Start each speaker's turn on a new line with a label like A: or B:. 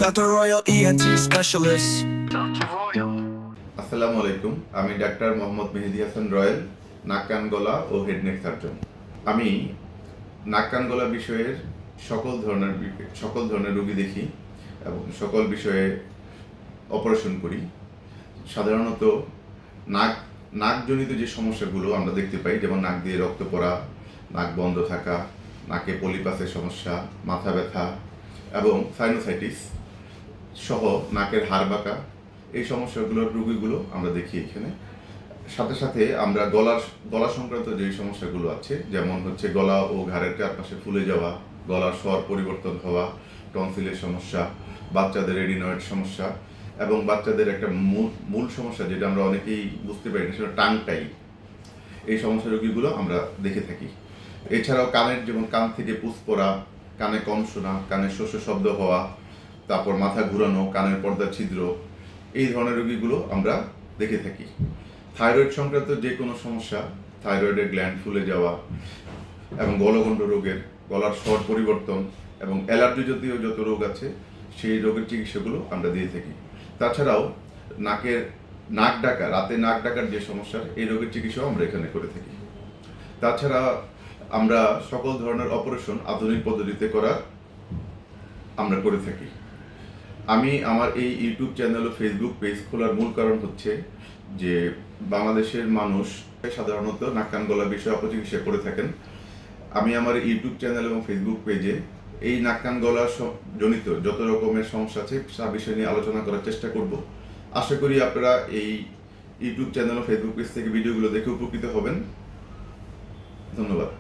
A: Dr. Royal ENT Specialist.
B: আসসালামু আলাইকুম, আমি ডাক্তার মোহাম্মদ মেহেদি হাসান রয়েল, নাক কান গলা ও হেডনেক সার্জন। আমি নাক কান গলা বিষয়ের সকল ধরনের রোগী দেখি এবং সকল বিষয়ে অপারেশন করি। সাধারণত নাকজনিত যে সমস্যাগুলো আমরা দেখতে পাই, যেমন নাক দিয়ে রক্ত পড়া, নাক বন্ধ থাকা, নাকে পলিপাসের সমস্যা, মাথা ব্যথা এবং সাইনোসাইটিস সহ নাকের হাড় বাঁকা, এই সমস্যাগুলোর রোগীগুলো আমরা দেখি এখানে। সাথে সাথে আমরা গলা সংক্রান্ত যে সমস্যাগুলো আছে, যেমন হচ্ছে গলা ও ঘাড়ের চারপাশে ফুলে যাওয়া, গলার স্বর পরিবর্তন হওয়া, টনসিলের সমস্যা, বাচ্চাদের এডিনয়েড সমস্যা এবং বাচ্চাদের একটা মূল সমস্যা যেটা আমরা অনেকেই বুঝতে পারি না, সেটা টাংটাই, এই সমস্যা রোগীগুলো আমরা দেখে থাকি। এছাড়াও যেমন কান থেকে পুষ পড়া, কানে কম শোনা, কানে শস্য শব্দ হওয়া, তারপর মাথা ঘুরানো, কানের পর্দা ছিদ্র, এই ধরনের রোগীগুলো আমরা দেখে থাকি। থাইরয়েড সংক্রান্ত যে কোনো সমস্যা, থাইরয়েডের গ্ল্যান্ড ফুলে যাওয়া এবং গলগণ্ড রোগের, গলার স্বর পরিবর্তন এবং অ্যালার্জি জাতীয় যত রোগ আছে সেই রোগের চিকিৎসাগুলো আমরা দিয়ে থাকি। তাছাড়াও রাতে নাক ডাকার যে সমস্যা, এই রোগের চিকিৎসাও আমরা এখানে করে থাকি। তাছাড়া আমরা সকল ধরনের অপারেশন আধুনিক পদ্ধতিতে আমরা করে থাকি। আমি আমার এই ইউটিউব চ্যানেল ও ফেসবুক পেজ খোলার মূল কারণ হচ্ছে যে বাংলাদেশের মানুষ সাধারণত নাক কান গলা বিষয়ে অপচিকিৎসা করে থাকেন। আমি আমার ইউটিউব চ্যানেল এবং ফেসবুক পেজে এই নাক কান গলা জনিত যত রকমের সমস্যা আছে সব বিষয় নিয়ে আলোচনা করার চেষ্টা করব। আশা করি আপনারা এই ইউটিউব চ্যানেল ও ফেসবুক পেজ থেকে ভিডিওগুলো দেখে উপকৃত হবেন। ধন্যবাদ।